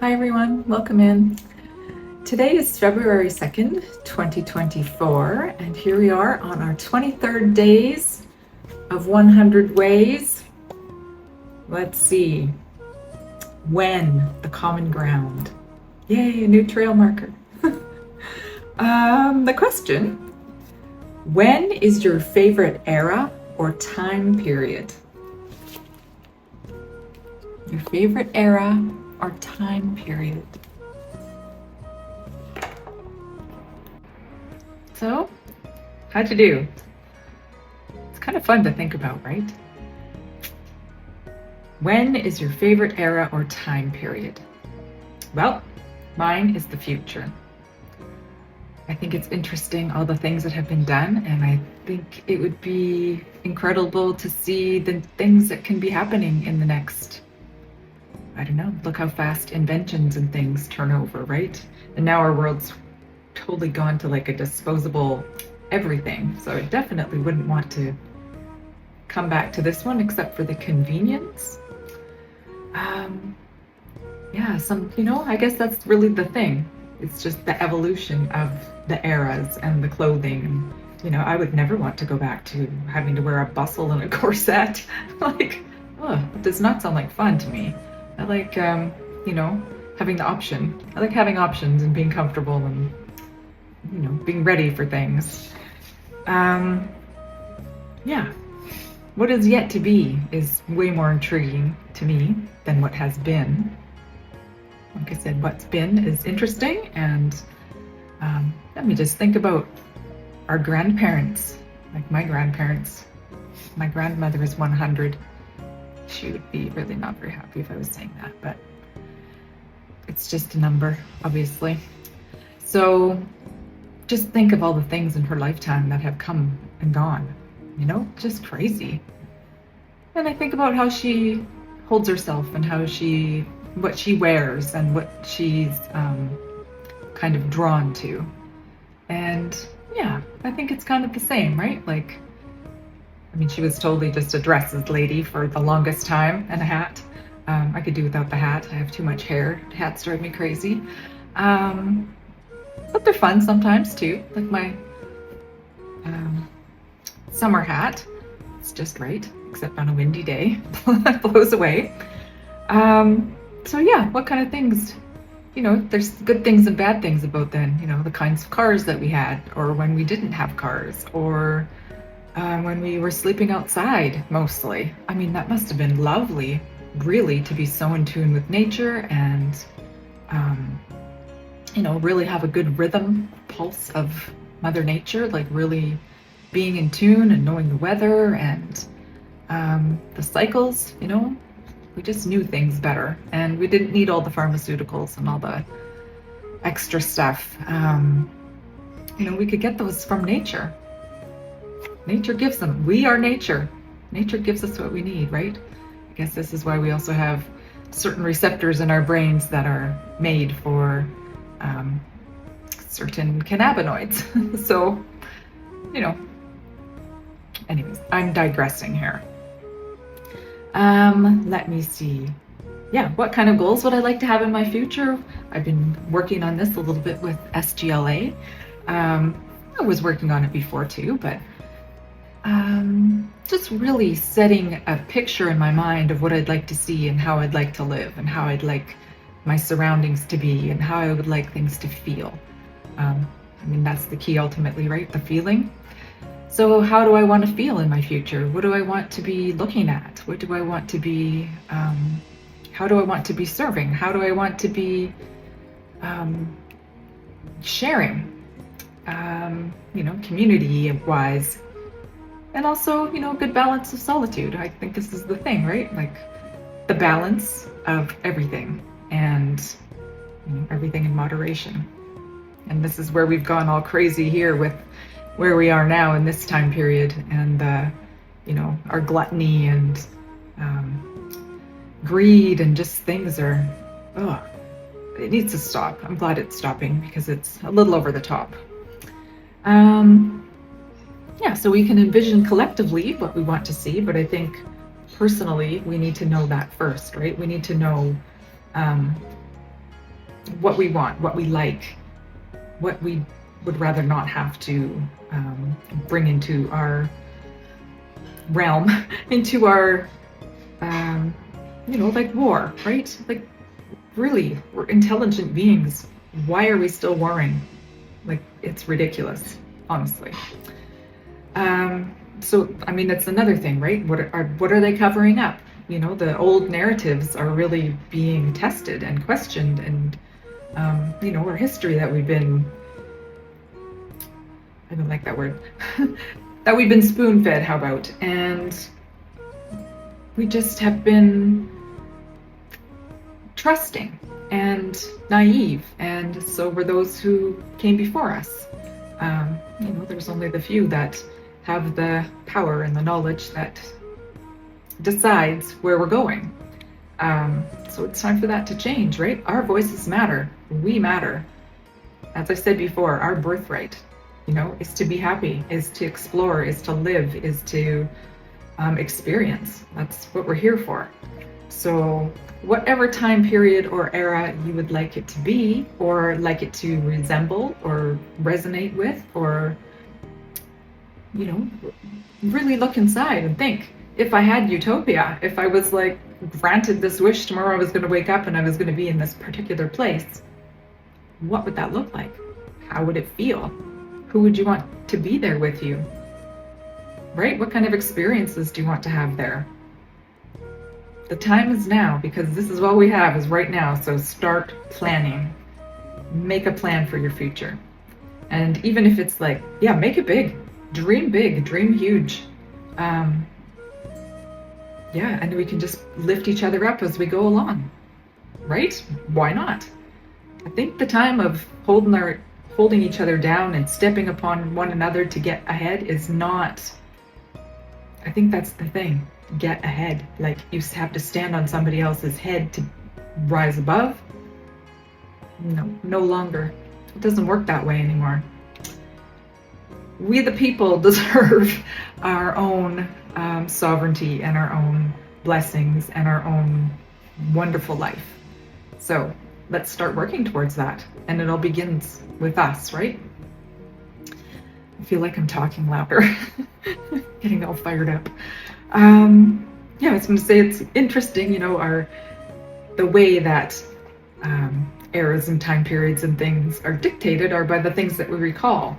Hi everyone, welcome in. Today is February 2nd, 2024, and here we are on our 23rd days of 100 ways. Let's see. When the common ground. Yay, a new trail marker. The question, when is your favorite era or time period? Your favorite era or time period? So, how'd you do? It's kind of fun to think about, right? When is your favorite era or time period? Well, mine is the future. I think it's interesting all the things that have been done, and I think it would be incredible to see the things that can be happening in the next, I don't know, look how fast inventions and things turn over, right? And now our world's totally gone to like a disposable everything. So I definitely wouldn't want to come back to this one except for the convenience. I guess that's really the thing. It's just the evolution of the eras and the clothing. I would never want to go back to having to wear a bustle and a corset. It does not sound like fun to me. I like, having the option. I like having options and being comfortable and, being ready for things. What is yet to be is way more intriguing to me than what has been. Like I said, what's been is interesting, and let me just think about our grandparents, like my grandparents. My grandmother is 100. She would be really not very happy if I was saying that, but it's just a number, obviously. So just think of all the things in her lifetime that have come and gone, just crazy. And I think about how she holds herself and what she wears and what she's kind of drawn to. And yeah, I think it's kind of the same, right? She was totally just a dresses lady for the longest time, and a hat. I could do without the hat. I have too much hair. Hats drive me crazy. But they're fun sometimes too, like my summer hat. It's just right, except on a windy day, it blows away. So yeah, what kind of things? There's good things and bad things about then, the kinds of cars that we had, or when we didn't have cars, or when we were sleeping outside mostly. That must have been lovely, really, to be so in tune with nature and, really have a good rhythm, pulse of Mother Nature, like really being in tune and knowing the weather and the cycles, we just knew things better, and we didn't need all the pharmaceuticals and all the extra stuff. We could get those from nature. Nature gives them. We are nature. Nature gives us what we need, right? I guess this is why we also have certain receptors in our brains that are made for certain cannabinoids. So, anyways, I'm digressing here. Let me see. Yeah, what kind of goals would I like to have in my future? I've been working on this a little bit with SGLA. I was working on it before too, but just really setting a picture in my mind of what I'd like to see and how I'd like to live and how I'd like my surroundings to be and how I would like things to feel. That's the key ultimately, right? The feeling. So how do I want to feel in my future? What do I want to be looking at? What do I want to be, how do I want to be serving? How do I want to be sharing, community-wise? And also, good balance of solitude. I think this is the thing, right? Like the balance of everything and everything in moderation. And this is where we've gone all crazy here with where we are now in this time period, and our gluttony and greed and just things are, it needs to stop. I'm glad it's stopping because it's a little over the top. So we can envision collectively what we want to see, but I think personally we need to know that first, right? We need to know what we want, what we like, what we would rather not have to bring into our realm, into our, like war, right? Like, really, we're intelligent beings. Why are we still warring? Like, it's ridiculous, honestly. So, I mean, that's another thing, right? What are they covering up? The old narratives are really being tested and questioned, and our history that we've been, I don't like that word, that we've been spoon-fed, how about? And we just have been trusting and naive, and so were those who came before us. There's only the few that have the power and the knowledge that decides where we're going. So it's time for that to change, right? Our voices matter. We matter. As I said before, our birthright, is to be happy, is to explore, is to live, is to experience. That's what we're here for. So whatever time period or era you would like it to be, or like it to resemble or resonate with, or, really look inside and think, if I had utopia, if I was like granted this wish tomorrow I was going to wake up and I was going to be in this particular place, what would that look like? How would it feel? Who would you want to be there with you? Right? What kind of experiences do you want to have there? The time is now, because this is all we have is right now. So start planning. Make a plan for your future. And even if it's like, make it big. Dream big, dream huge. And we can just lift each other up as we go along. Right? Why not? I think the time of holding each other down and stepping upon one another to get ahead is not, I think that's the thing. Get ahead. Like, you have to stand on somebody else's head to rise above. No longer. It doesn't work that way anymore. We the people deserve our own sovereignty and our own blessings and our own wonderful life. So let's start working towards that. And it all begins with us, right? I feel like I'm talking louder, getting all fired up. I was going to say, it's interesting, the way that eras and time periods and things are dictated are by the things that we recall,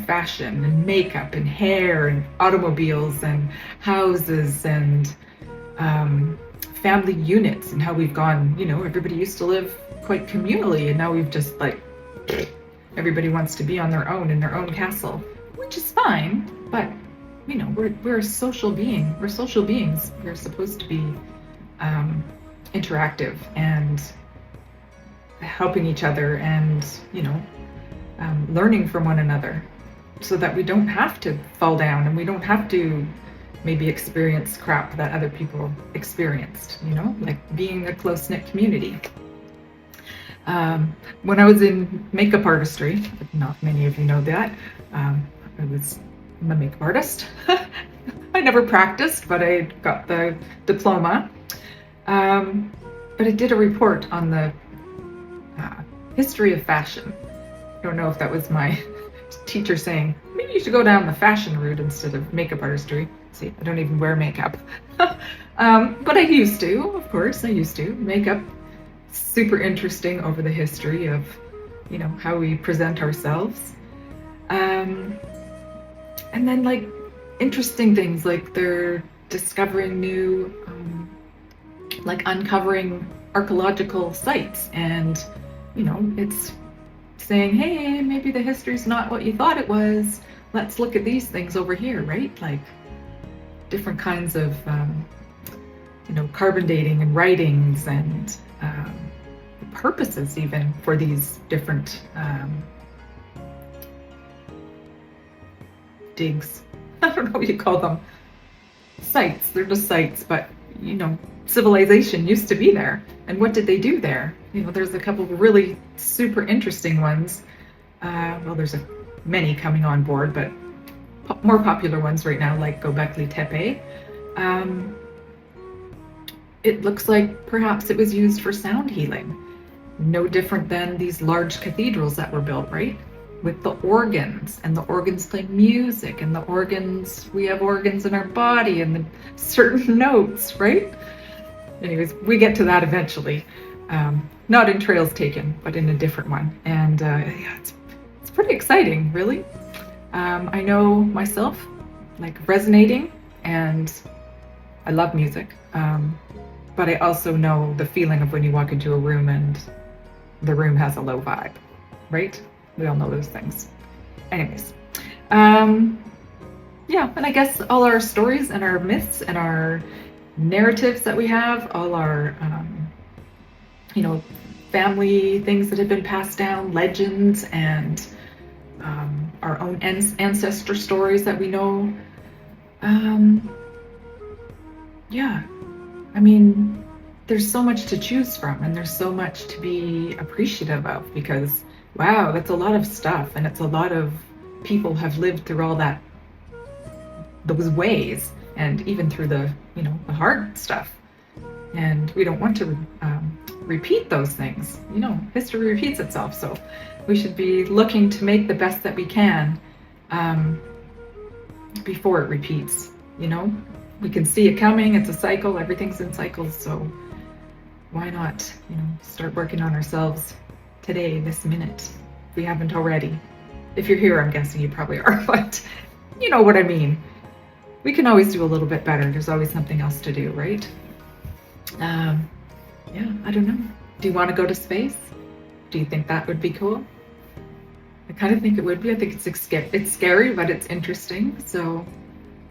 fashion and makeup and hair and automobiles and houses and family units, and how we've gone, everybody used to live quite communally, and now we've just everybody wants to be on their own in their own castle, which is fine, but we're a social being. We're social beings. We're supposed to be interactive and helping each other and, learning from one another, so that we don't have to fall down and we don't have to maybe experience crap that other people experienced, like being a close-knit community. When I was in makeup artistry, not many of you know that, I'm a makeup artist. I never practiced, but I got the diploma. But I did a report on the history of fashion. I don't know if that was my teacher saying, maybe you should go down the fashion route instead of makeup artistry. See, I don't even wear makeup. But I used to, of course, Makeup, super interesting over the history of, how we present ourselves. And then interesting things, like they're discovering new, uncovering archaeological sites, and it's saying, hey, maybe the history's not what you thought it was. Let's look at these things over here, right? Like different kinds of carbon dating and writings and purposes even for these different digs. I don't know what you call them. Sites. They're just sites, but civilization used to be there. And what did they do there? There's a couple of really super interesting ones. There's many coming on board, but more popular ones right now, like Göbekli Tepe. It looks like perhaps it was used for sound healing. No different than these large cathedrals that were built, right? With the organs, and the organs play music, and the organs, we have organs in our body and the certain notes, right? Anyways, we get to that eventually. Not in Trails Taken, but in a different one. And yeah, it's pretty exciting, really. I know myself, like resonating, and I love music. But I also know the feeling of when you walk into a room and the room has a low vibe, right? We all know those things. Anyways, yeah, and I guess all our stories and our myths and our narratives that we have, all our, family things that have been passed down, legends, and our own ancestor stories that we know. Yeah, I mean, there's so much to choose from, and there's so much to be appreciative of, because wow, that's a lot of stuff, and it's a lot of people have lived through all those ways, and even through the hard stuff, and we don't want to repeat those things. History repeats itself, so we should be looking to make the best that we can before it repeats. We can see it coming. It's a cycle. Everything's in cycles, so why not start working on ourselves today, this minute, if we haven't already. If you're here, I'm guessing you probably are, but you know what I mean. We can always do a little bit better. There's always something else to do, right? Yeah, I don't know. Do you want to go to space? Do you think that would be cool? I kind of think it would be. I think it's scary, but it's interesting. So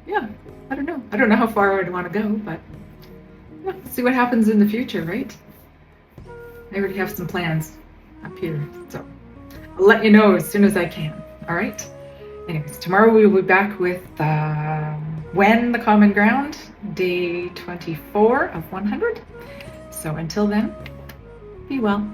yeah, I don't know. I don't know how far I'd want to go, but yeah, see what happens in the future, right? I already have some plans up here, so I'll let you know as soon as I can. All right? Anyways, tomorrow we will be back with When the Common Ground, day 24 of 100. So until then, be well.